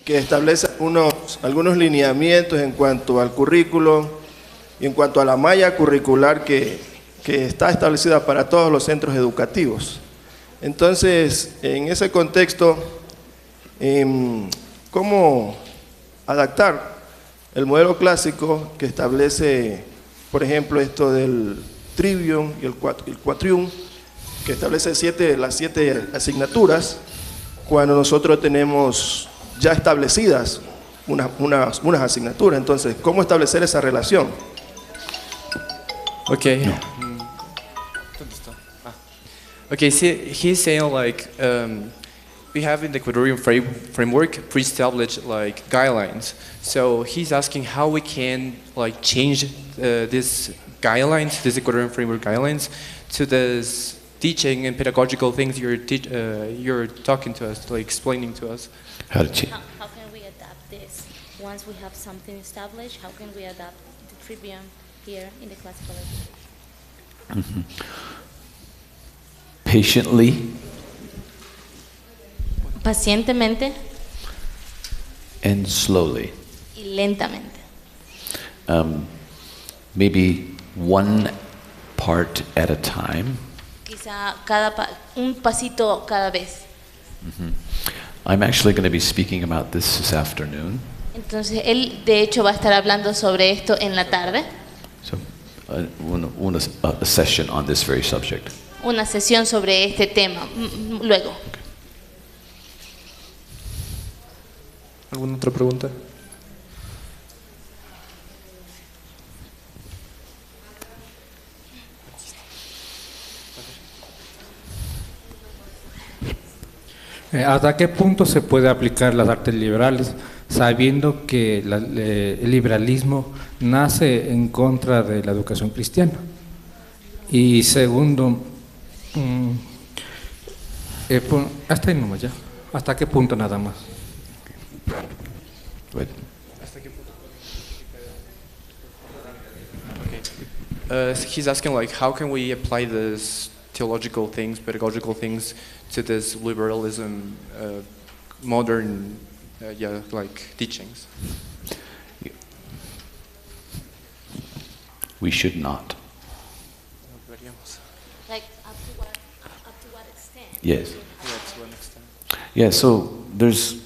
que establece algunos lineamientos en cuanto al currículo y en cuanto a la malla curricular que está establecida para todos los centros educativos. Entonces, en ese contexto, ¿cómo adaptar el modelo clásico que establece, por ejemplo, esto del trivium y el quadrium, que establece las 7 asignaturas, cuando nosotros tenemos ya establecidas unas asignaturas? Entonces, ¿cómo establecer esa relación? Okay. Okay, he's saying like we have in the quadrivium framework pre-established like guidelines. So he's asking how we can like change these guidelines, these quadrivium framework guidelines, to this teaching and pedagogical things you're talking to us, like explaining to us. How can we adapt this? Once we have something established, how can we adapt the trivium here in the classical education? Patiently. Pacientemente. And slowly. Y lentamente. Maybe one part at a time. Quizá un pasito cada vez. I'm actually going to be speaking about this afternoon. Entonces él de hecho va a estar hablando sobre esto en la tarde. So, a session on this very subject. Una sesión sobre este tema luego. Okay. ¿Alguna otra pregunta? ¿Hasta qué punto se puede aplicar las artes liberales sabiendo que el liberalismo nace en contra de la educación cristiana? Y segundo, hasta ahí nomás ya. ¿Hasta qué punto nada más? He's asking like how can we apply these theological things, pedagogical things to this liberalism, modern, like teachings. We should not. Like up to what extent? Yes. Yeah, to what extent? Yeah. So there's.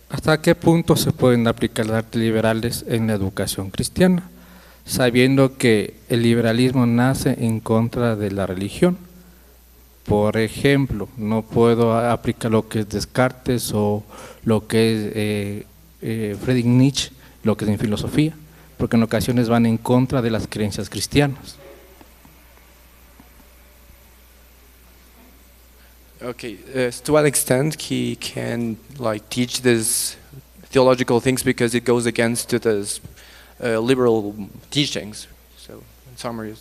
¿Hasta qué punto se pueden aplicar las artes liberales en la educación cristiana, sabiendo que el liberalismo nace en contra de la religión? Por ejemplo, no puedo aplicar lo que es Descartes o lo que es Friedrich Nietzsche, lo que es en filosofía, porque en ocasiones van en contra de las creencias cristianas. Okay, to what extent he can like teach these theological things because it goes against to these liberal teachings. So, in summary,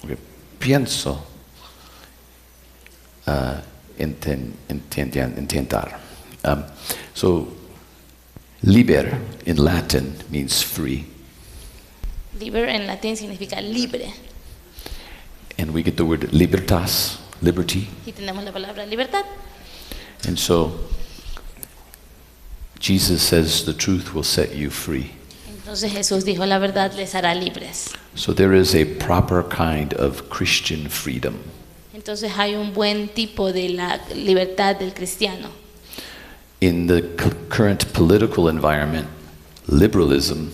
Okay. Pienso intentar. So, liber in Latin means free. Liber en latín significa libre. And we get the word libertas, liberty. Y tenemos la palabra libertad. And so, Jesus says the truth will set you free. Entonces Jesús dijo la verdad les hará libres. So there is a proper kind of Christian freedom. Entonces hay un buen tipo de la libertad del cristiano. In the current political environment, liberalism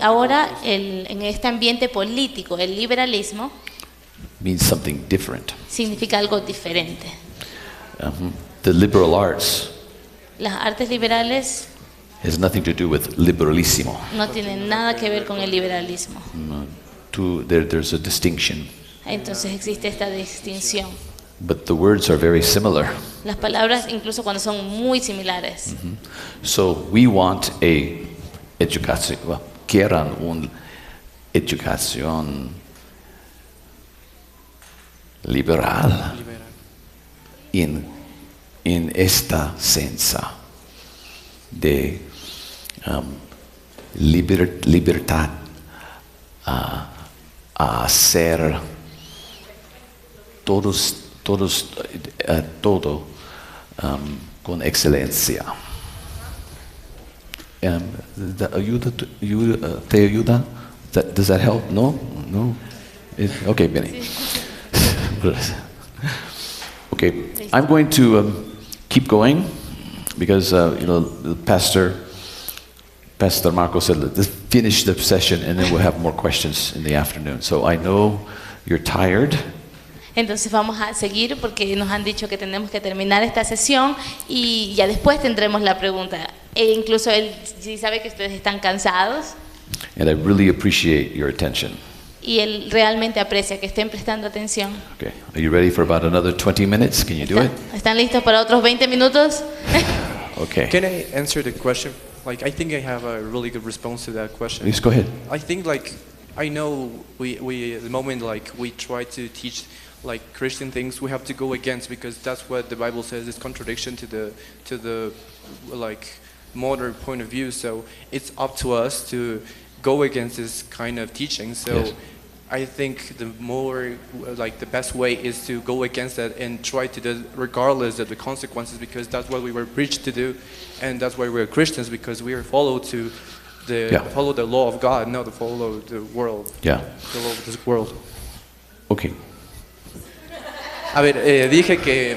Ahora en este ambiente político el liberalismo means something different. significa algo diferente. The liberal arts Las artes liberales has nothing to do with liberalismo. no tienen nada que ver con el liberalismo. There's a distinction. Entonces existe esta distinción. But the words are very similar. Las palabras incluso cuando son muy similares. So we want a educación, quieran un educación liberal en esta sensa de libertad a hacer todo con excelencia. ¿Te ayuda? Does that help? No? No? Okay, Benny. Okay, I'm going to keep going because the Pastor Marco said, let's finish the session and then we'll have more questions in the afternoon. So I know you're tired. Entonces vamos a seguir porque nos han dicho que tenemos que terminar esta sesión y ya después tendremos la pregunta. E incluso él sí sabe que ustedes están cansados. And I really appreciate your attention. Y él realmente aprecia que estén prestando atención. Okay, are you ready for about another 20 minutes? Can you do it? ¿Están listos para otros 20 minutos? Okay. Can I answer the question? Like, I think I have a really good response to that question. Please go ahead. I think, like, I know we at the moment, like, we try to teach like Christian things, we have to go against, because that's what the Bible says is contradiction to the like modern point of view. So it's up to us to go against this kind of teaching. So yes. I think the best way is to go against that and try to do it regardless of the consequences, because that's what we were preached to do, and that's why we're Christians, because we are follow the law of God, not to follow the world. Yeah. The law of this world. Okay. A ver, dije que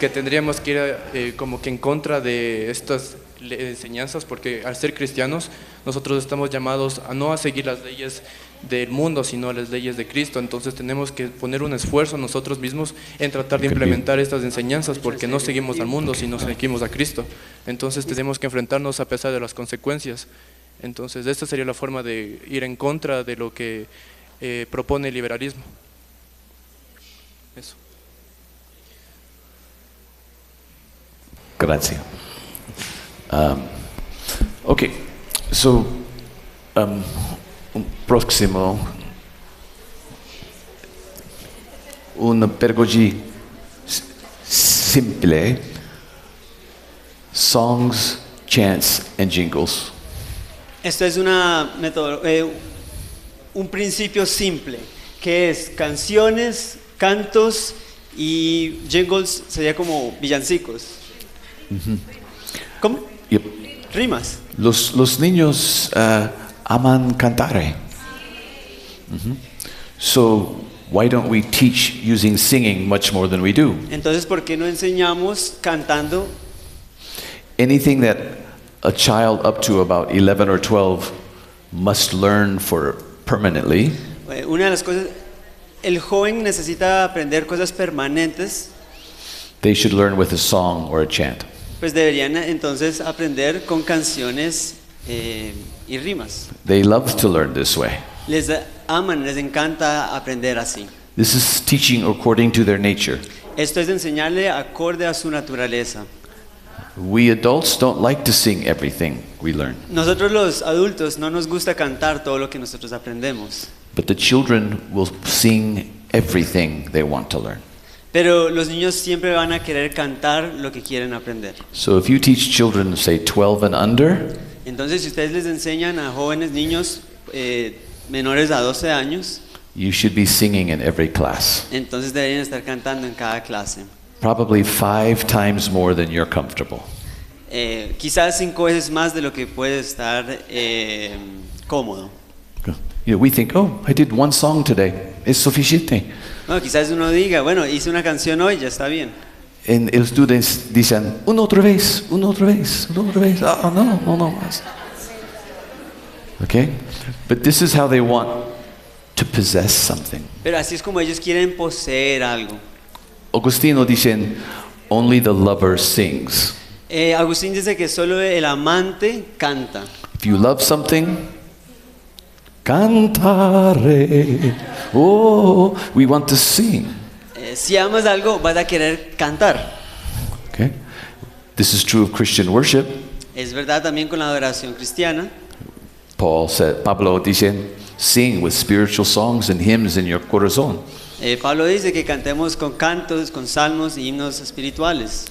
tendríamos que ir como que en contra de estas enseñanzas, porque al ser cristianos nosotros estamos llamados a no a seguir las leyes del mundo, sino las leyes de Cristo. Entonces tenemos que poner un esfuerzo nosotros mismos en tratar de implementar estas enseñanzas, porque no seguimos al mundo, sino seguimos a Cristo. Entonces tenemos que enfrentarnos a pesar de las consecuencias. Entonces esta sería la forma de ir en contra de lo que propone el liberalismo. Eso. Gracias. Okay, so un próximo, una pedagogy simple, songs, chants and jingles. Esto es un principio simple, que es canciones, cantos y jingles, sería como villancicos. Mm-hmm. ¿Cómo? Yep. Rimas. Los niños aman cantar. Mm-hmm. So why don't we teach using singing much more than we do? Entonces, ¿por qué no enseñamos cantando? Anything that a child up to about 11 or 12 must learn for permanently. Una de las cosas, el joven necesita aprender cosas permanentes. They should learn with a song or a chant. Pues deberían entonces aprender con canciones y rimas. They love to learn this way. Les aman, les encanta aprender así. This is teaching according to their nature. Esto es enseñarle acorde a su naturaleza. We adults don't like to sing everything we learn. Nosotros los adultos no nos gusta cantar todo lo que nosotros aprendemos. But the children will sing everything they want to learn. Pero los niños siempre van a querer cantar lo que quieren aprender. So if you teach children, say 12 and under, entonces si ustedes les enseñan a jóvenes niños menores a 12 años, you should be singing in every class. Entonces deberían estar cantando en cada clase. Probably 5 times more than you're comfortable. Quizás 5 veces más de lo que puede estar cómodo. You know, we think, oh, I did one song today. Es suficiente. No, quizás uno diga, bueno, hice una canción hoy, ya está bien. And los estudiantes dicen, una otra vez, una otra vez, una otra vez. Oh, no. Okay? But this is how they want to possess something. Pero así es como ellos quieren poseer algo. Agustino dicen, only the lover sings. Agustín dice que solo el amante canta. If you love something, cantare. Oh, we want to sing. Si amas algo, vas a querer cantar. Okay? This is true of Christian worship. Es verdad también con la adoración cristiana. Pablo dice, sing with spiritual songs and hymns in your corazón. Pablo dice que cantemos con cantos, con salmos y himnos espirituales.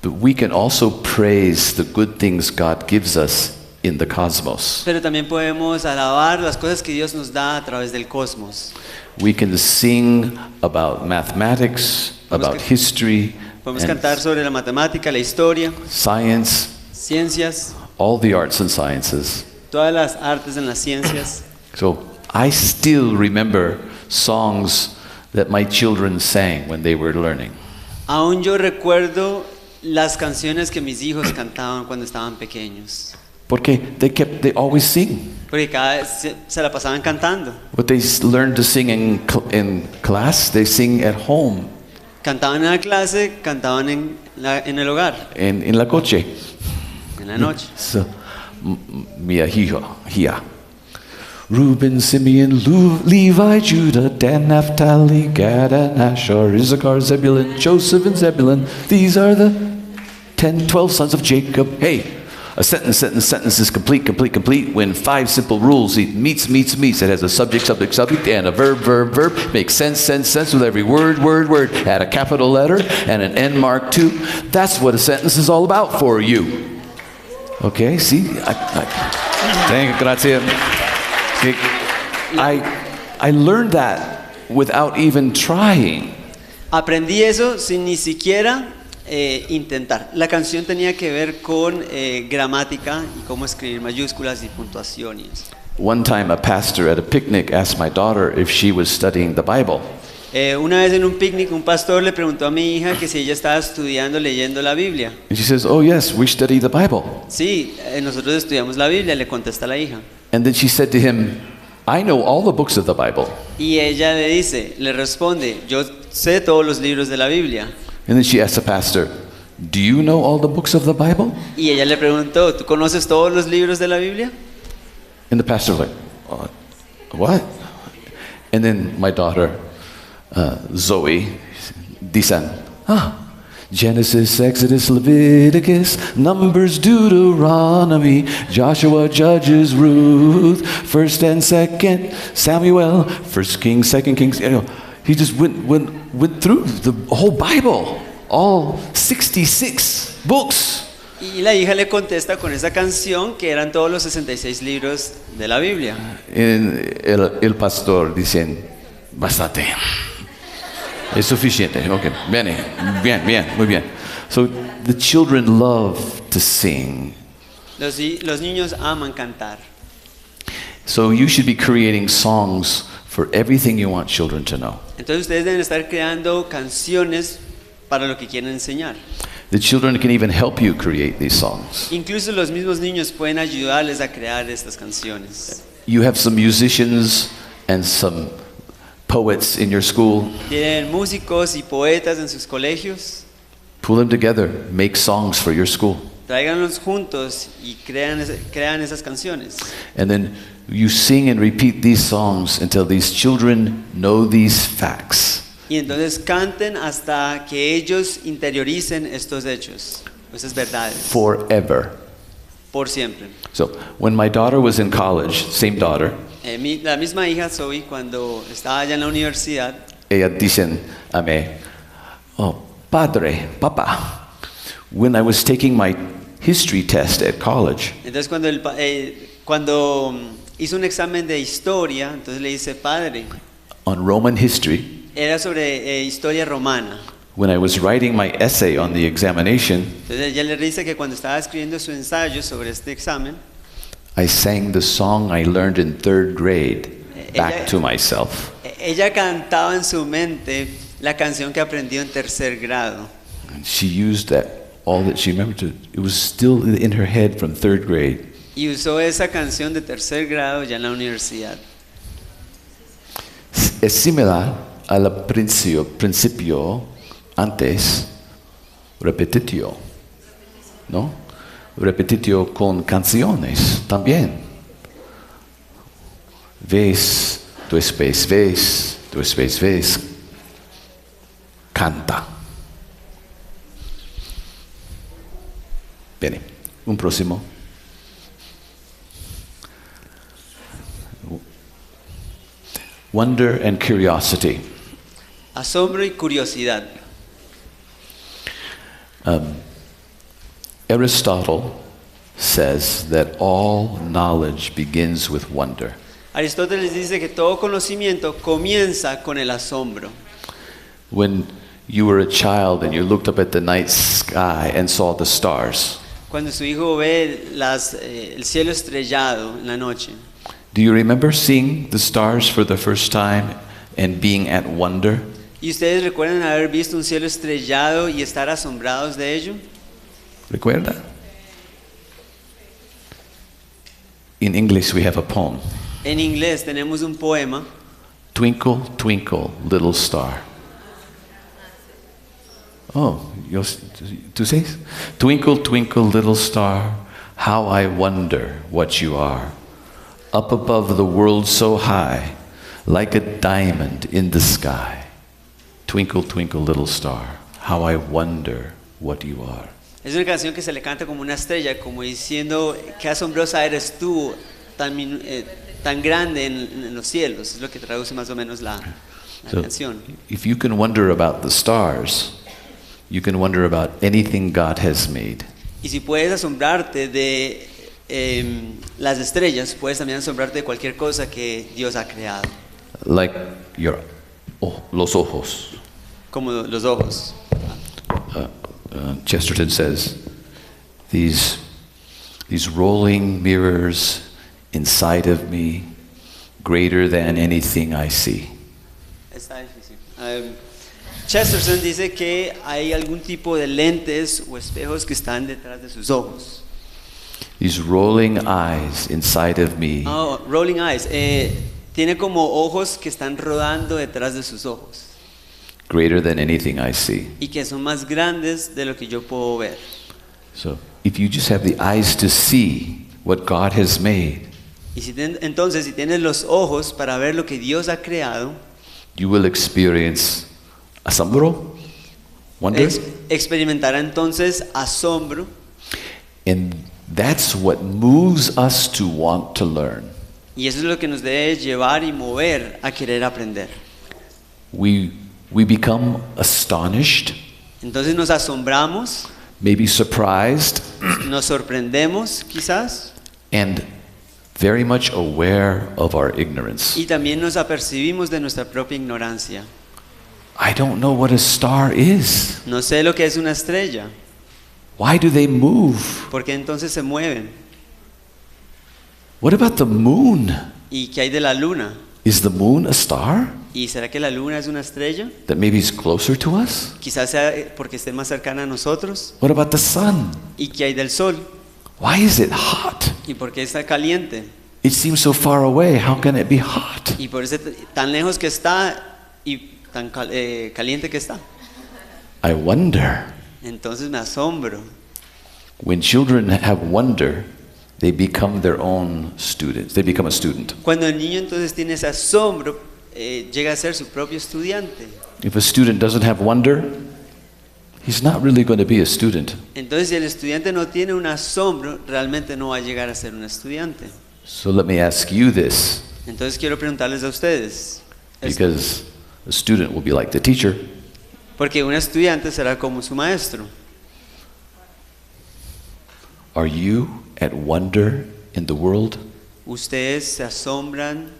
But we can also praise the good things God gives us in the cosmos. Pero también podemos alabar las cosas que Dios nos da a través del cosmos. We can sing about mathematics, about history, Podemos and cantar sobre la matemática, la historia, science, ciencias, all the arts and sciences. todas las artes en las ciencias. So I still remember songs that my children sang when they were learning. Aún yo recuerdo las canciones que mis hijos cantaban cuando estaban pequeños. Porque they always sing. Porque cada vez se la pasaban cantando. What they learned to sing in class, they sing at home, Cantaban en la clase, cantaban en el hogar, en la coche. en la noche. So, Mia Hia. Reuben, Simeon, Levi, Judah, Dan, Naphtali, Gad, and Asher, Issachar, Zebulun, Joseph, and Zebulun. These are the 12 sons of Jacob. Hey, a sentence is complete when 5 simple rules. It meets. It has a subject, and a verb. Makes sense with every word. Add a capital letter and an end mark too. That's what a sentence is all about for you. Okay, see? Thank you, grazie. I learned that without even trying. Aprendí eso sin ni siquiera intentar. La canción tenía que ver con gramática y cómo escribir mayúsculas y puntuaciones. One time a pastor at a picnic asked my daughter if she was studying the Bible. Una vez en un picnic un pastor le preguntó a mi hija que si ella estaba estudiando, leyendo la Biblia. And she says, "Oh yes, we study the Bible." Sí, nosotros estudiamos la Biblia, le contesta la hija. And then she said to him, "I know all the books of the Bible." Y ella le responde, yo sé todos los libros de la Biblia. And then she asked the pastor, "Do you know all the books of the Bible?" Y ella le preguntó, ¿tú conoces todos los libros de la Biblia? And the pastor was like, "What?" And then my daughter, Zoe, dice, Genesis, Exodus, Leviticus, Numbers, Deuteronomy, Joshua, Judges, Ruth, 1st and 2nd Samuel, 1st Kings, 2nd Kings. You know, he just went through the whole Bible, all 66 books. Y la hija le contesta con esa canción que eran todos los 66 libros de la Biblia. El pastor dice, bastante. Es suficiente. Okay. Bien, muy bien. So the children love to sing. Los niños aman cantar. So you should be creating songs for everything you want children to know. Entonces ustedes deben estar creando canciones para lo que quieren enseñar. The children can even help you create these songs. Incluso los mismos niños pueden ayudarles a crear estas canciones. You have some musicians and some poets in your school. Tienen músicos y poetas en sus colegios. Pull them together, make songs for your school. Tráiganlos juntos y crean esas canciones. And then you sing and repeat these songs until these children know these facts. Y entonces canten hasta que ellos interioricen estos hechos, esas verdades. Forever. Por siempre. So when my daughter was in college, same daughter, La misma hija Zoe, cuando estaba allá en la universidad, ella dicen a mí, "Oh, padre, papá, when I was taking my history test at college, entonces cuando hizo un examen de historia, entonces le dice, padre, on Roman history, era sobre historia romana. when I was writing my essay on the examination, Entonces ella le dice que cuando estaba escribiendo su ensayo sobre este examen, I sang the song I learned in 3rd grade back to myself." Ella cantaba en su mente la canción que aprendió en 3er grado. And she used that, all that she remembered, it was still in her head from 3rd grade. Y usó esa canción de 3er grado ya en la universidad. Es similar al principio antes, repetitio, ¿no? Repetitio con canciones también. Ves, después ves, canta. Bene, un próximo. Wonder and curiosity. Asombro y curiosidad. Aristotle says that all knowledge begins with wonder. Aristóteles dice que todo conocimiento comienza con el asombro. When you were a child and you looked up at the night sky and saw the stars, Cuando su hijo ve el cielo estrellado en la noche, do you remember seeing the stars for the first time and being at wonder? ¿y ustedes recuerdan haber visto un cielo estrellado y estar asombrados de ello? ¿Recuerda? In English we have a poem. En inglés tenemos un poema, Twinkle, twinkle, little star. Oh, ¿tú sabes? Twinkle, twinkle, little star, how I wonder what you are. Up above the world so high, like a diamond in the sky. Twinkle, twinkle, little star, how I wonder what you are. es una canción que se le canta como una estrella, como diciendo, qué asombrosa eres tú, tan grande en los cielos, es lo que traduce más o menos la So, canción. if you can wonder about the stars, you can wonder about anything God has made. Y si puedes asombrarte de las estrellas, puedes también asombrarte de cualquier cosa que Dios ha creado, Like los ojos. como los ojos. Chesterton says, these rolling mirrors inside of me, greater than anything I see. Está difícil. Chesterton dice que hay algún tipo de lentes o espejos que están detrás de sus ojos. These rolling eyes inside of me, Oh, rolling eyes. Tiene como ojos que están rodando detrás de sus ojos greater than anything I see. y que son más grandes de lo que yo puedo ver. So if you just have the eyes to see what God has made, Y entonces, si tienes los ojos para ver lo que Dios ha creado, you will experience asombro, wonder, experimentará entonces asombro. and that's what moves us to want to learn. Y eso es lo que nos debe llevar y mover a querer aprender. We become astonished, Entonces nos asombramos, maybe surprised, nos sorprendemos quizás, and very much aware of our ignorance. y también nos apercibimos de nuestra propia ignorancia. I don't know what a star is. No sé lo que es una estrella, Why do they move? ¿por qué entonces se mueven? What about the moon? ¿Y qué hay de la luna? Is the moon a star ¿Y será que la luna es una estrella? that maybe is closer to us? Quizás sea porque esté más cercana a nosotros. What about the sun? ¿Y qué hay del sol? Why is it hot? ¿Y por qué está caliente? It seems so far away. How can it be hot? ¿Y por ese tan lejos que está y tan caliente que está? I wonder. Entonces me asombro. When children have wonder, they become their own students. They become a student. Cuando el niño entonces tiene ese asombro, llega a ser su propio estudiante. If a student doesn't have wonder, he's not really going to be a student. Entonces si el estudiante no tiene un asombro, realmente no va a llegar a ser un estudiante. So let me ask you this, Entonces quiero preguntarles a ustedes, because a student will be like the teacher. porque un estudiante será como su maestro. Are you at wonder in the world? ¿Ustedes se asombran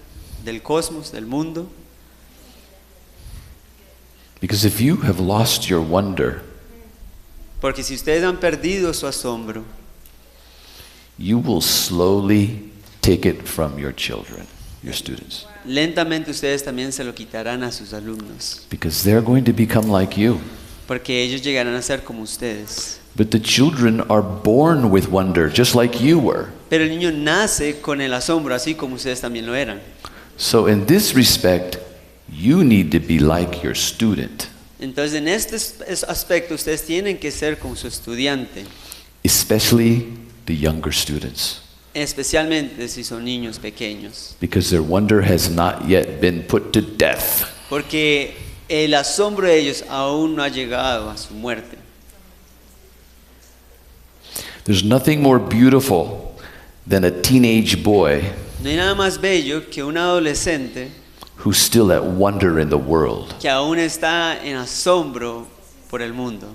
del cosmos, del mundo? Because if you have lost your wonder, Porque si ustedes han perdido su asombro, you will slowly take it from your children, your students, lentamente ustedes también se lo quitarán a sus alumnos, because they're going to become like you. porque ellos llegarán a ser como ustedes. But the children are born with wonder, just like you were. Pero el niño nace con el asombro, así como ustedes también lo eran. So in this respect, you need to be like your student, Entonces en este aspecto ustedes tienen que ser como su estudiante, especially the younger students, especialmente si son niños pequeños, because their wonder has not yet been put to death. porque el asombro de ellos aún no ha llegado a su muerte. There's nothing more beautiful than a teenage boy No hay nada más bello que un adolescente who's still at wonder in the world. que aún está en asombro por el mundo,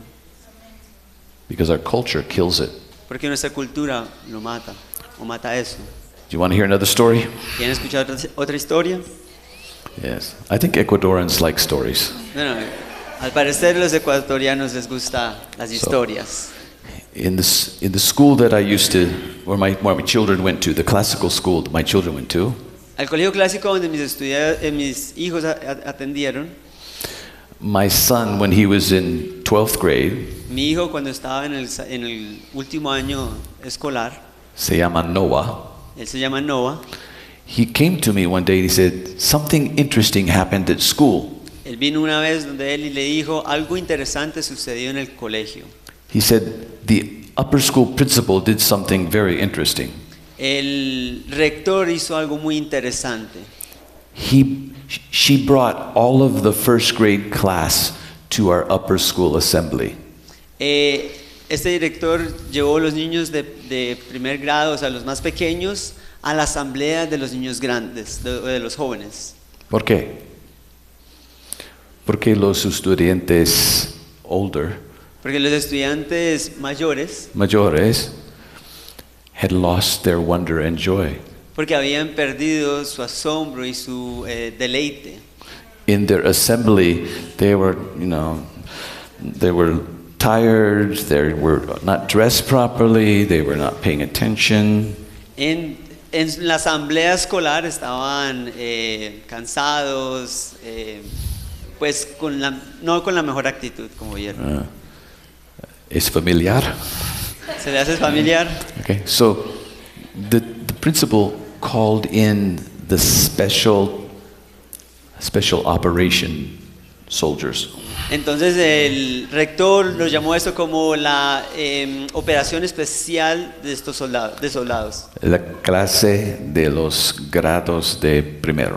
Because our culture kills it. porque nuestra cultura lo mata, o mata eso. Do you want to hear another story? ¿Quieren escuchar otra historia? Yes. I think Ecuadorians like stories. Bueno, al parecer los ecuatorianos les gustan las historias. In the school that I used to, where my children went to, the classical school that my children went to, Al colegio clásico donde mis hijos atendieron, my son, when he was in 12th grade, mi hijo cuando estaba en el último año escolar, se llama Noah, él se llama Noah, he came to me one day and he said, something interesting happened at school. él vino una vez donde él y le dijo, algo interesante sucedió en el colegio. He said, the upper school principal did something very interesting. El rector hizo algo muy interesante. She brought all of the first grade class to our upper school assembly. Este director llevó a los niños de primer grado, o sea, los más pequeños, a la asamblea de los niños grandes, de los jóvenes. ¿Por qué? Porque los estudiantes Porque los estudiantes mayores, had lost their wonder and joy. porque habían perdido su asombro y su deleite. In their assembly, they were tired, they were not dressed properly, they were not paying attention. En la asamblea escolar estaban cansados, pues no con la mejor actitud, como vieron. ¿Es familiar? ¿Se le hace familiar? Okay, so the principal called in the special operation soldiers. Entonces el rector lo llamó esto como la operación especial de estos soldados. La clase de los grados de primer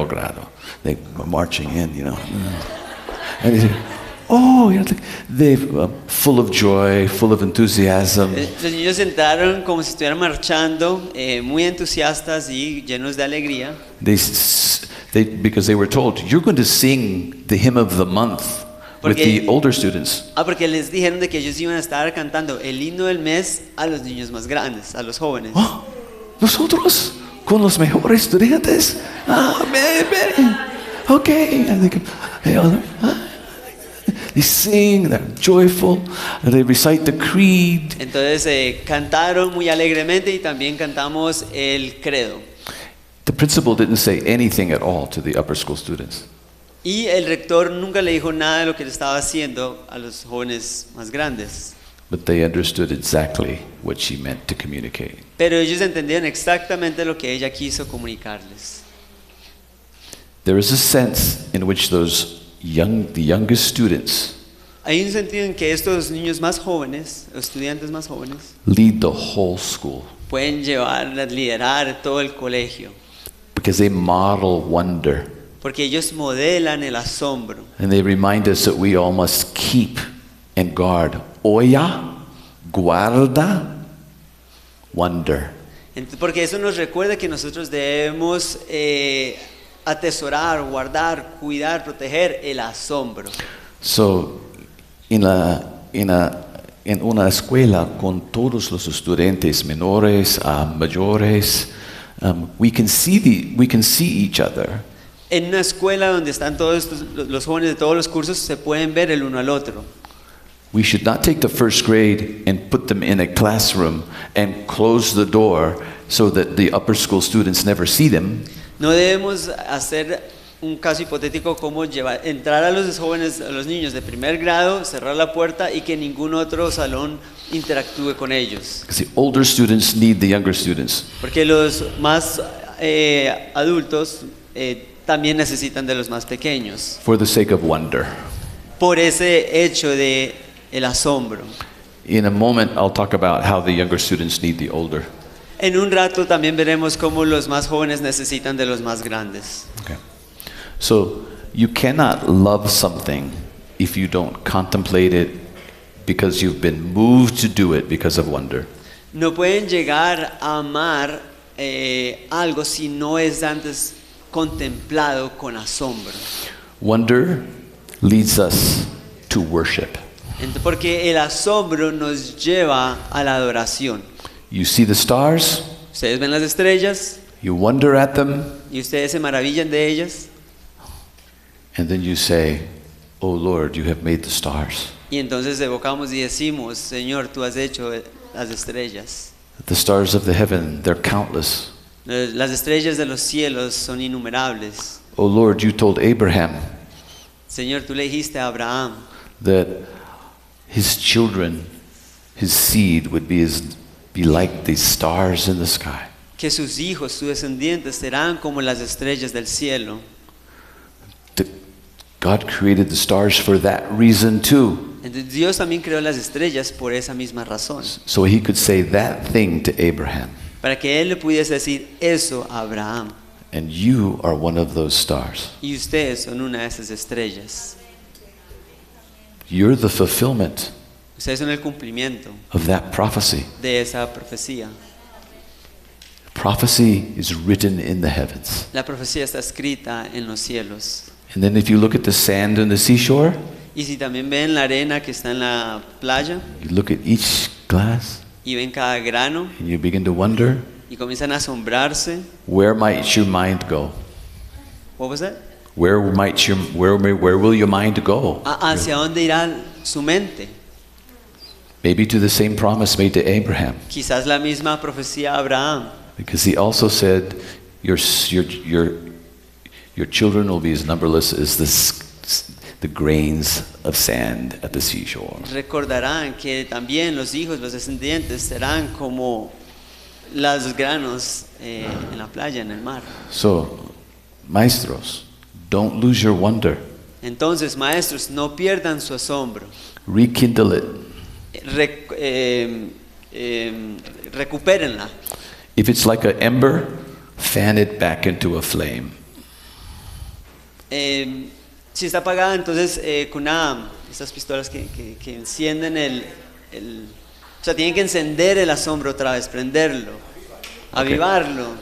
grado. They were marching in, And they said, oh, they're full of joy, full of enthusiasm. Los niños entraron como si estuvieran marchando, muy entusiastas y llenos de alegría. Because they were told, you're going to sing the hymn of the month with the older students. Porque les dijeron de que ellos iban a estar cantando el himno del mes a los niños más grandes, a los jóvenes. Oh, nosotros con los mejores estudiantes. Okay. They sing, they're joyful, they recite the creed. Entonces cantaron muy alegremente y también cantamos el credo. The principal didn't say anything at all to the upper school students. Y el rector nunca le dijo nada de lo que le estaba haciendo a los jóvenes más grandes. But they understood exactly what she meant to communicate. Pero ellos entendieron exactamente lo que ella quiso comunicarles. There is a sense in which the youngest students Hay un sentido en que estos niños más jóvenes, estudiantes más jóvenes, lead the whole school pueden liderar todo el colegio, because they model wonder. porque ellos modelan el asombro. And they remind us that we all must keep and guard. Guarda, wonder. Porque eso nos recuerda que nosotros debemos atesorar, guardar, cuidar, proteger el asombro. So, en una escuela con todos los estudiantes menores a mayores, we can see each other. En una escuela donde están todos los jóvenes de todos los cursos, se pueden ver el uno al otro. We should not take the first grade and put them in a classroom and close the door so that the upper school students never see them. No debemos hacer un caso hipotético como entrar a los jóvenes, a los niños de primer grado, cerrar la puerta y que ningún otro salón interactúe con ellos. Because the older students need the younger students. Porque los más adultos también necesitan de los más pequeños. For the sake of wonder. Por ese hecho de el asombro. In a moment, I'll talk about how the younger students need the older. En un rato también veremos cómo los más jóvenes necesitan de los más grandes. Okay. So, you cannot love something if you don't contemplate it because you've been moved to do it because of wonder. No pueden llegar a amar algo si no es antes contemplado con asombro. Wonder leads us to worship. Porque el asombro nos lleva a la adoración. You see the stars, Ustedes ven las estrellas you wonder at them, y ustedes se maravillan de ellas. and then you say, "Oh Lord, you have made the stars." Y entonces evocamos y decimos, Señor, tú has hecho las estrellas. The stars of the heaven, they're countless. Las estrellas de los cielos son innumerables. Oh Lord, you told Abraham Señor, tú le dijiste a Abraham that his children, his seed would be like these stars in the sky. que sus hijos, sus descendientes, serán como las estrellas del cielo. God created the stars for that reason too. Entonces Dios también creó las estrellas por esa misma razón. So he could say that thing to Abraham. Para que él le pudiese decir eso a Abraham. And you are one of those stars. Y ustedes son una de esas estrellas. You're the fulfillment Ustedes son el cumplimiento of that prophecy. de esa profecía. Prophecy is written in the heavens. La profecía está escrita en los cielos. And then if you look at the sand on the seashore, Y si también ven la arena que está en la playa you look at each glass y ven cada grano and you begin to wonder, y comienzan a asombrarse. where might your mind go? What was that? Where will your mind go? ¿Hacia dónde irá su mente? Maybe to the same promise made to Abraham. Quizás la misma profecía a Abraham. Because he also said, your children will be as numberless as the grains of sand at the seashore. Recordarán que también los hijos, los descendientes, serán como los granos en la playa, en el mar. So, maestros, don't lose your wonder. Entonces, maestros, no pierdan su asombro. Rekindle it. Recupérenla. If it's like an ember, fan it back into a flame. Si está apagada, entonces con estas pistolas que encienden o sea, tienen que encender el asombro otra vez, prenderlo, avivarlo.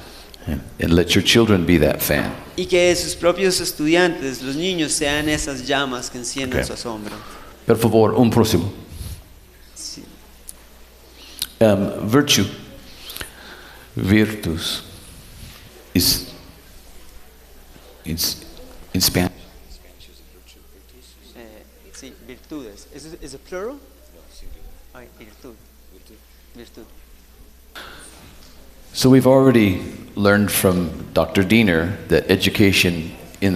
And let your children be that fan. Y que sus propios estudiantes, los niños, sean esas llamas que encienden Okay. su asombro. Per favor, un próximo. Sí. Virtue, virtus, is in Spanish. Sí, virtudes. ¿Es a plural? Ay, virtud. Virtud. So we've already learned from Dr. Diener that education in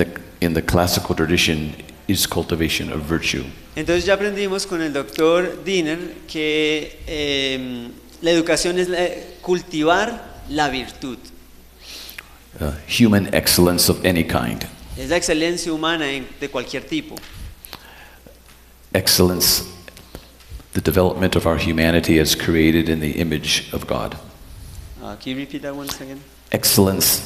the classical tradition is cultivation of virtue. Entonces ya aprendimos con el doctor Diener que la educación es cultivar la virtud. Human excellence of any kind. Es la excelencia humana de cualquier tipo. Excellence, the development of our humanity as created in the image of God. Can you repeat that once again? Excellence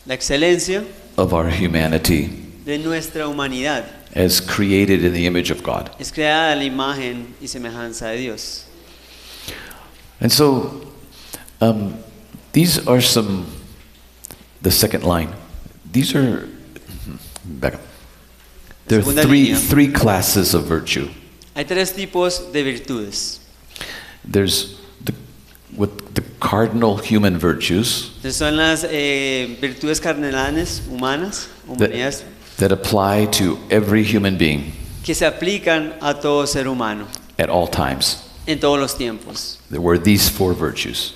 La excelencia of our humanity de nuestra humanidad as created in the image of God. es creada a la imagen y semejanza de Dios. And so, these are the second line. These are, back up. There are Segunda línea. three classes of virtue. Hay tres tipos de virtudes. There's the cardinal human virtues Entonces son las virtudes cardinales humanas, humanidades, that apply to every human being que se aplican a todo ser humano at all times. en todos los tiempos. There were these four virtues.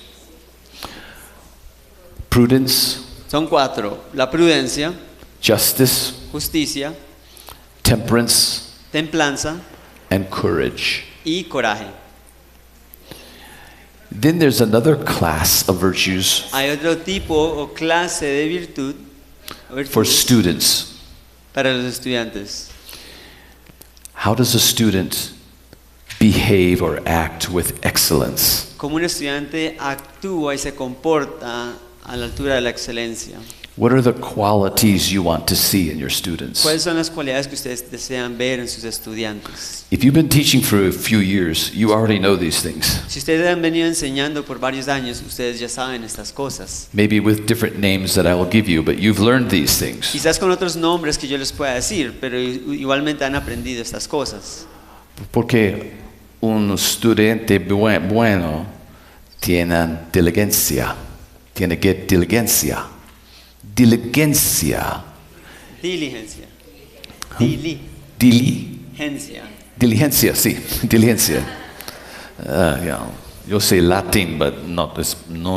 Prudence, Son cuatro: la prudencia, justice, justicia, temperance, templanza and courage. y coraje. Then there's another class of virtues Hay otro tipo o clase de virtud o for virtudes students. para los estudiantes. How does a student behave or act with excellence? Como un estudiante actúa y se comporta a la altura de la excelencia. What are the qualities you want to see in your students? ¿Cuáles son las cualidades que ustedes desean ver en sus estudiantes? If you've been teaching for a few years, you already know these things. Si ustedes han venido enseñando por varios años, ustedes ya saben estas cosas. Maybe with different names that I will give you, but you've learned these things. Quizás con otros nombres que yo les pueda decir, pero igualmente han aprendido estas cosas. Porque un estudiante bueno tiene diligencia. Tiene que diligencia. Diligencia. Diligencia. Diligencia. Diligencia, sí. Diligencia. Yeah. Yo sé latín, but no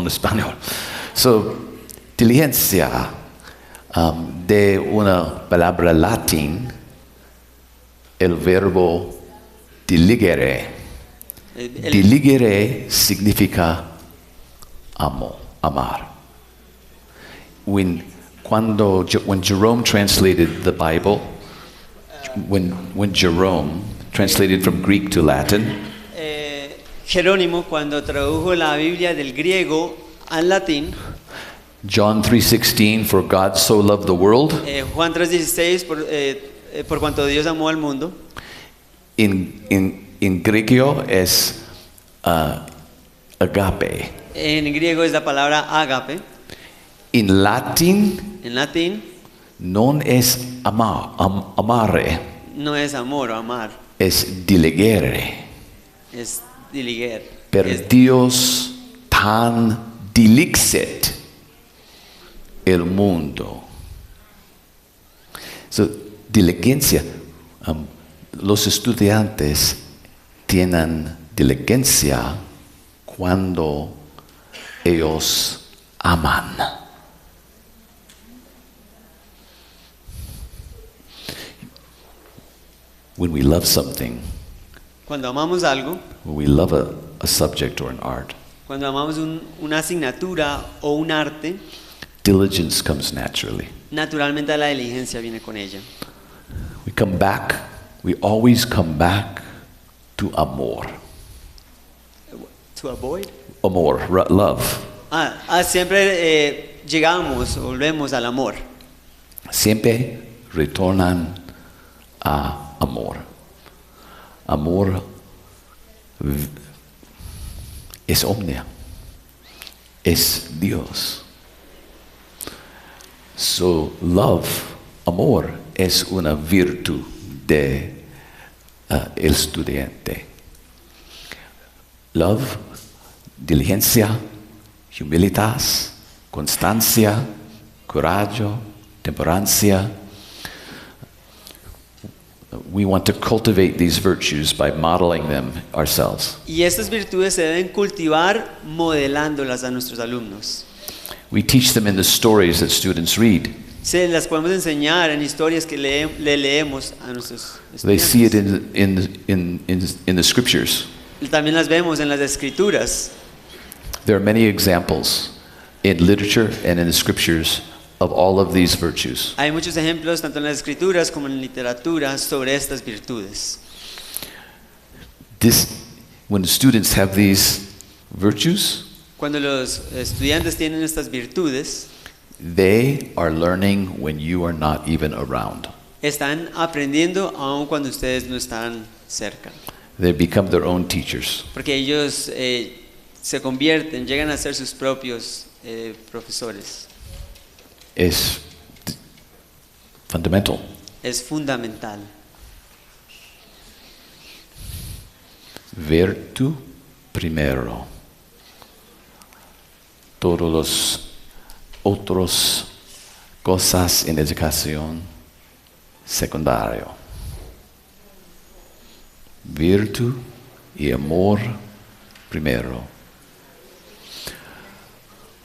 en español. So, diligencia de una palabra latín, el verbo diligere. Diligere significa amar. When Jerome translated the Bible, when Jerome translated from Greek to Latin, Jerónimo cuando tradujo la Biblia del griego al latín, John 3:16, for God so loved the world. Juan 3:16, por cuanto Dios amó al mundo. In griego es agape. En griego es la palabra agape. In Latin, En latín, non es amare. no es amor o amar, Es diligere. es diliger. Per Dios tan dilixit el mundo. So, diligencia. Los estudiantes tienen diligencia cuando ellos aman. When we love something, Cuando amamos algo, when we love a subject or an art, cuando amamos una asignatura o un arte, diligence comes naturally. naturalmente la diligencia viene con ella. We always come back to amor. To avoid. Amor, love. Siempre llegamos, volvemos al amor. Siempre retornan a amor. Amor es omnia. Es Dios. So love, amor, es una virtud de el estudiante. Love, diligencia, humildad, constancia, coraje, temperancia. We want to cultivate these virtues by modeling them ourselves. Y estas virtudes se deben cultivar modelándolas a nuestros alumnos. We teach them in the stories that students read. Se las podemos enseñar en historias que le leemos a nuestros They see it estudiantes. in the scriptures. También las vemos en las escrituras. There are many examples in literature and in the scriptures of all of these virtues. Hay muchos ejemplos tanto en las escrituras como en literatura sobre estas virtudes. When the students have these virtues, Cuando los estudiantes tienen estas virtudes, they are learning when you are not even around. están aprendiendo aun cuando ustedes no están cerca. They become their own teachers. Porque ellos se convierten, llegan a ser sus propios profesores. Es fundamental. Es fundamental. Virtud primero. Todos los otros cosas en educación secundario. Virtud y amor primero.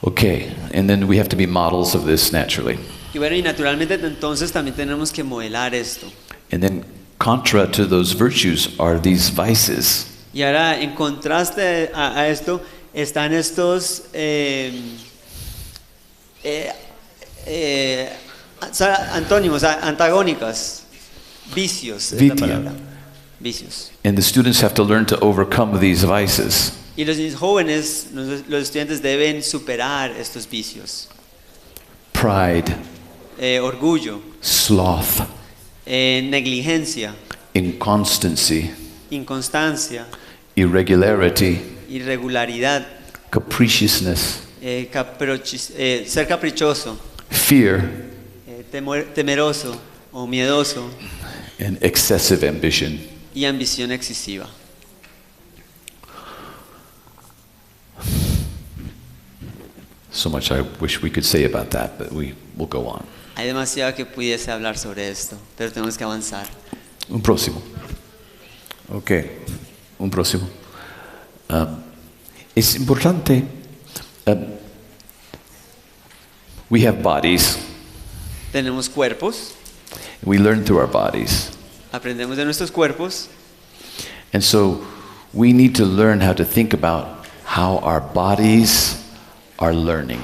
Okay, and then we have to be models of this naturally. Y bueno, y naturalmente entonces también tenemos que modelar esto. And then contra to those virtues are these vices. Y ahora en contraste a esto están estos antónimos, antagónicas, vicios, es la Vitia. palabra. Vicios. And the students have to learn to overcome these vices. Y los jóvenes, los estudiantes deben superar estos vicios. pride, orgullo, sloth, negligencia, inconstancy, inconstancia, irregularity, irregularidad, capriciousness, ser caprichoso, fear, temeroso o miedoso and excessive ambition. y ambición excesiva. So much I wish we could say about that, but we will go on. Hay demasiado que pudiese hablar sobre esto, pero tenemos que avanzar. Un próximo. Okay, un próximo. Es importante. We have bodies. Tenemos cuerpos, We learn through our bodies. aprendemos de nuestros cuerpos, And so we need to learn how to think about how our bodies are learning.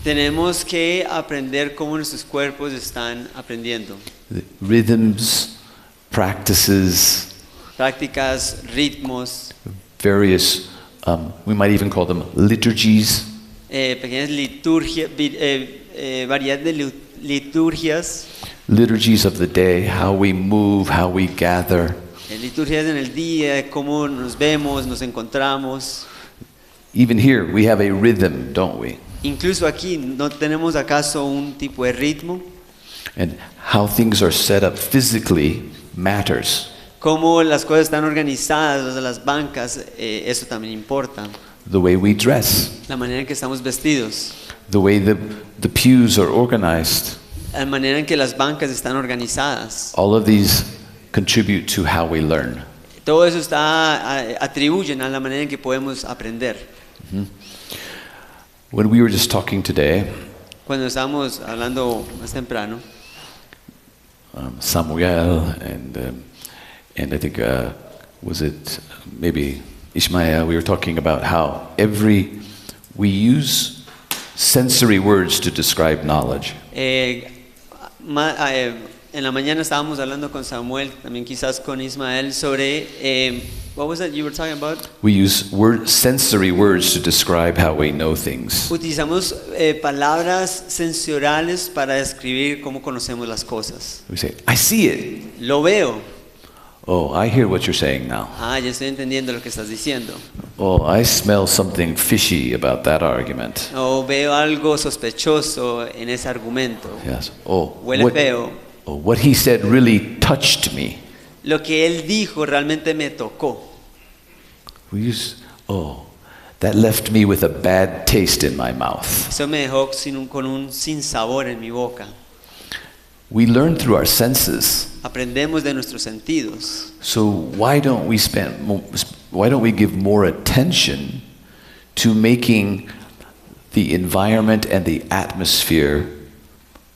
tenemos que aprender cómo nuestros cuerpos están aprendiendo. The rhythms, practices, Prácticas, ritmos, various, we might even call them liturgies, pequeñas liturgias, variedad de liturgias, liturgies of the day, how we move, how we gather. Liturgias en el día, cómo nos vemos, nos encontramos. Even here, we have a rhythm, don't we? Incluso aquí, ¿no tenemos acaso un tipo de ritmo? And how things are set up physically matters. Cómo las cosas están organizadas, las bancas, eso también importa. The way we dress, La manera en que estamos vestidos, the way the pews are organized, la manera en que las bancas están organizadas. all of these contribute to how we learn. Todo eso atribuyen a la manera en que podemos aprender. When we were just talking today, Cuando estábamos hablando más temprano, Samuel and I think was it maybe Ishmael, we were talking about how we use sensory words to describe knowledge. En la mañana estábamos hablando con Samuel, también quizás con Ismael, sobre, what was that you were talking about? We use sensory words to describe how we know things. Utilizamos palabras sensoriales para describir cómo conocemos las cosas. We say, I see it. Lo veo. Oh, I hear what you're saying now. Ah, ya estoy entendiendo lo que estás diciendo. Oh, I smell something fishy about that argument. O veo algo sospechoso en ese argumento. Yes. Oh, Huele feo. what he said really touched me. Lo que él dijo realmente me tocó. We use, that left me with a bad taste in my mouth. Eso me dejó con un sinsabor en mi boca. We learn through our senses. Aprendemos de nuestros sentidos. So why don't we give more attention to making the environment and the atmosphere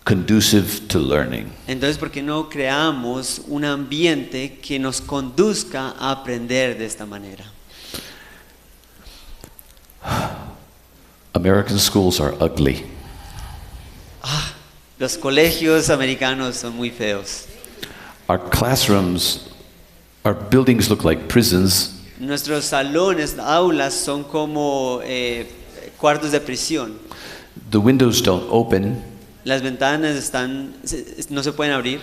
conducive to learning? Entonces, ¿por qué no creamos un ambiente que nos conduzca a aprender de esta manera? American schools are ugly. Los colegios americanos son muy feos. Our classrooms, our buildings look like prisons. Nuestros salones, aulas son como cuartos de prisión. The windows don't open. Las ventanas no se pueden abrir.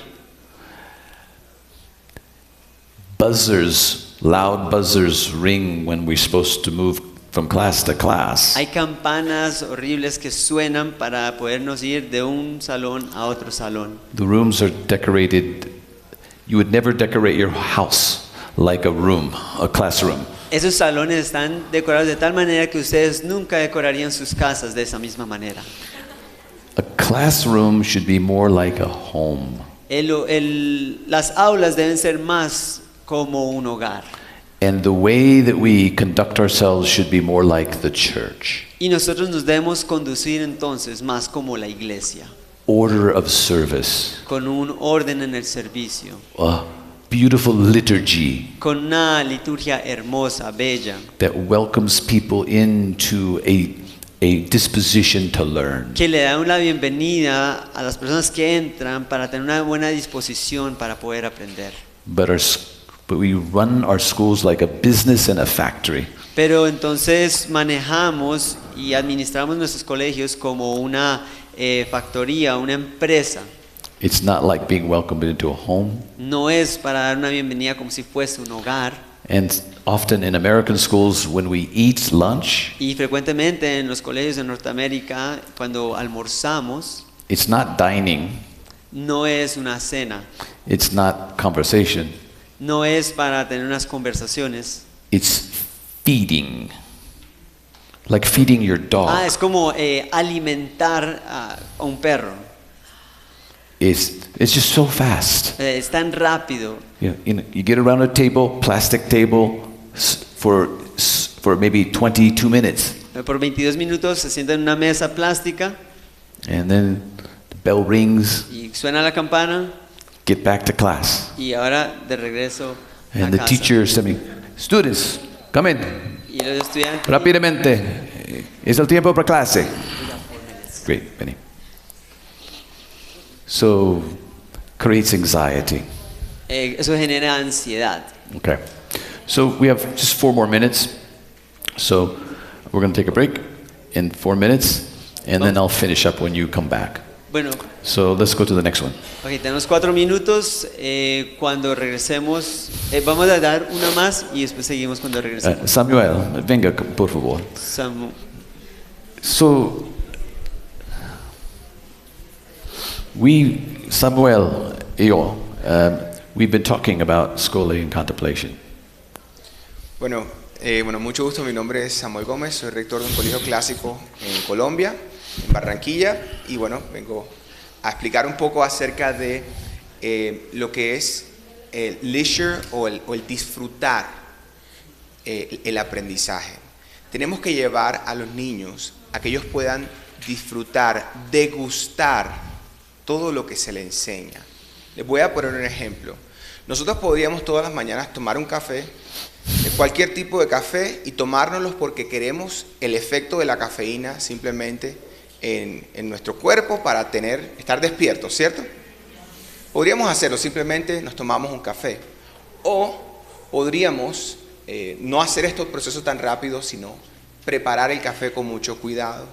Loud buzzers ring when we're supposed to move from class to class. Hay campanas horribles que suenan para podernos ir de un salón a otro salón. The rooms are decorated. You would never decorate your house like a classroom. Esos salones están decorados de tal manera que ustedes nunca decorarían sus casas de esa misma manera. A classroom should be more like a home. Las aulas deben ser más como un hogar. And the way that we conduct ourselves should be more like the church. Y nosotros nos debemos conducir entonces más como la iglesia. Order of service. Con un orden en el servicio. A beautiful liturgy. Con una liturgia hermosa, bella. That welcomes people into a disposition to learn. Que le da una bienvenida a las personas que entran para tener una buena disposición para poder aprender. But we run our schools like a business and a factory. Pero entonces manejamos y administramos nuestros colegios como una factoría, una empresa. It's not like being welcomed into a home. No es para dar una bienvenida como si fuese un hogar. And often in American schools, when we eat lunch, Y frecuentemente en los colegios de Norteamérica, cuando almorzamos, it's not dining, no es una cena, it's not conversation, no es para tener unas conversaciones. it's feeding. Like feeding your dog. Es como alimentar a un perro. It's just so fast. Es tan rápido. You get around a table, plastic table, for maybe 22 minutes. Por 22 minutos se sienta en una mesa plástica And then the bell rings, y suena la campana get back to class. y ahora de regreso a And the casa. teacher is telling me, students, come in. Y los estudiantes. Rápidamente. Es el tiempo para clase. Great, Benny. So, creates anxiety. Eso genera ansiedad. Okay. So we have just 4 more minutes. So we're going to take a break in 4 minutes, and then I'll finish up when you come back. Bueno, So let's go to the next one. ok, tenemos 4 minutos. Cuando regresemos, vamos a dar una más y después seguimos cuando regresemos. Samuel, venga, por favor. Samu. So, Samuel y yo, we've been talking about schooling and contemplation. Bueno, mucho gusto. Mi nombre es Samuel Gómez, soy rector de un colegio clásico en Colombia, en Barranquilla, y bueno, vengo a explicar un poco acerca de lo que es el leisure o el disfrutar el aprendizaje. Tenemos que llevar a los niños a que ellos puedan disfrutar, degustar todo lo que se les enseña. Les voy a poner un ejemplo. Nosotros podríamos todas las mañanas tomar un café, cualquier tipo de café, y tomárnoslos porque queremos el efecto de la cafeína simplemente en nuestro cuerpo para estar despiertos, ¿cierto? Podríamos hacerlo, simplemente nos tomamos un café. O podríamos no hacer estos procesos tan rápidos, sino preparar el café con mucho cuidado,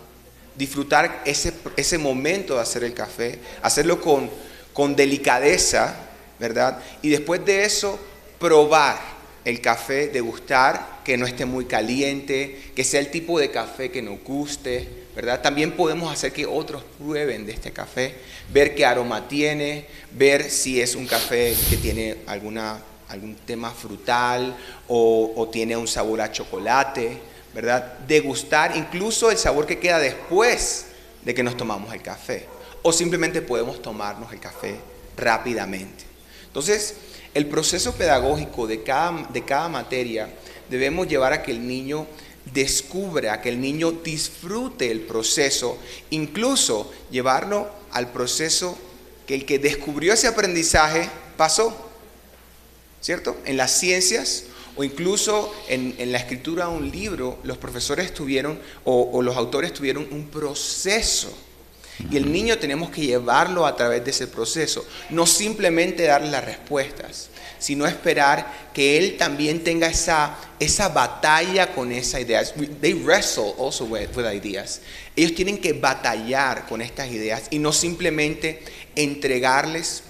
disfrutar ese momento de hacer el café, hacerlo con delicadeza, ¿verdad? Y después de eso, probar el café, degustar, que no esté muy caliente, que sea el tipo de café que nos guste, ¿verdad? También podemos hacer que otros prueben de este café, ver qué aroma tiene, ver si es un café que tiene algún tema frutal o tiene un sabor a chocolate, ¿verdad? Degustar incluso el sabor que queda después de que nos tomamos el café. O simplemente podemos tomarnos el café rápidamente. Entonces, el proceso pedagógico de cada materia debemos llevar a que el niño descubra, que el niño disfrute el proceso, incluso llevarlo al proceso que el que descubrió ese aprendizaje pasó, ¿cierto? En las ciencias o incluso en la escritura de un libro, los profesores tuvieron o los autores tuvieron un proceso. Y el niño tenemos que llevarlo a través de ese proceso, no simplemente darle las respuestas, sino esperar que él también tenga esa batalla con esa idea. They wrestle also with ideas. Ellos tienen que batallar con estas ideas y no simplemente entregarles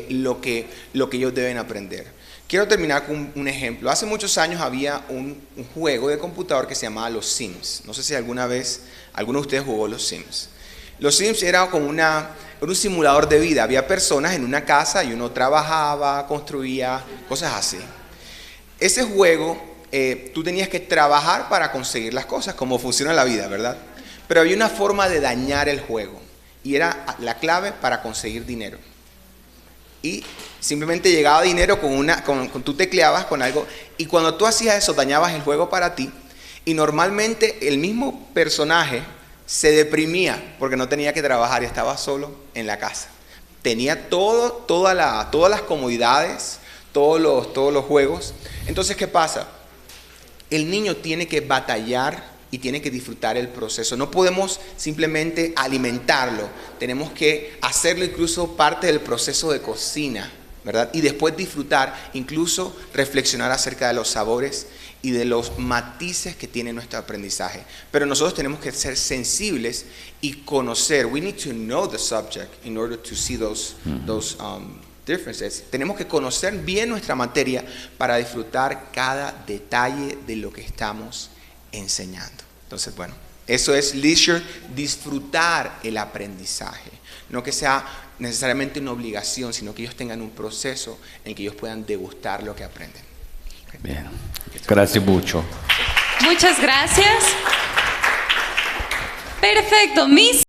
lo que ellos deben aprender. Quiero terminar con un ejemplo. Hace muchos años había un juego de computador que se llamaba Los Sims. No sé si alguna vez alguno de ustedes jugó Los Sims. Los Sims era como un simulador de vida. Había personas en una casa y uno trabajaba, construía, cosas así. Ese juego, tú tenías que trabajar para conseguir las cosas, como funciona la vida, ¿verdad? Pero había una forma de dañar el juego y era la clave para conseguir dinero. Y simplemente llegaba dinero tú tecleabas con algo, y cuando tú hacías eso dañabas el juego para ti, y normalmente el mismo personaje se deprimía porque no tenía que trabajar y estaba solo en la casa. Tenía todas las comodidades, todos los juegos. Entonces, ¿qué pasa? El niño tiene que batallar y tiene que disfrutar el proceso. No podemos simplemente alimentarlo, tenemos que hacerlo incluso parte del proceso de cocina, ¿verdad? Y después disfrutar, incluso reflexionar acerca de los sabores y de los matices que tiene nuestro aprendizaje. Pero nosotros tenemos que ser sensibles y conocer. We need to know the subject in order to see those differences. Tenemos que conocer bien nuestra materia para disfrutar cada detalle de lo que estamos enseñando. Entonces, bueno, eso es leisure, disfrutar el aprendizaje. No que sea necesariamente una obligación, sino que ellos tengan un proceso en que ellos puedan degustar lo que aprenden. Bien. Gracias mucho. Muchas gracias. Perfecto.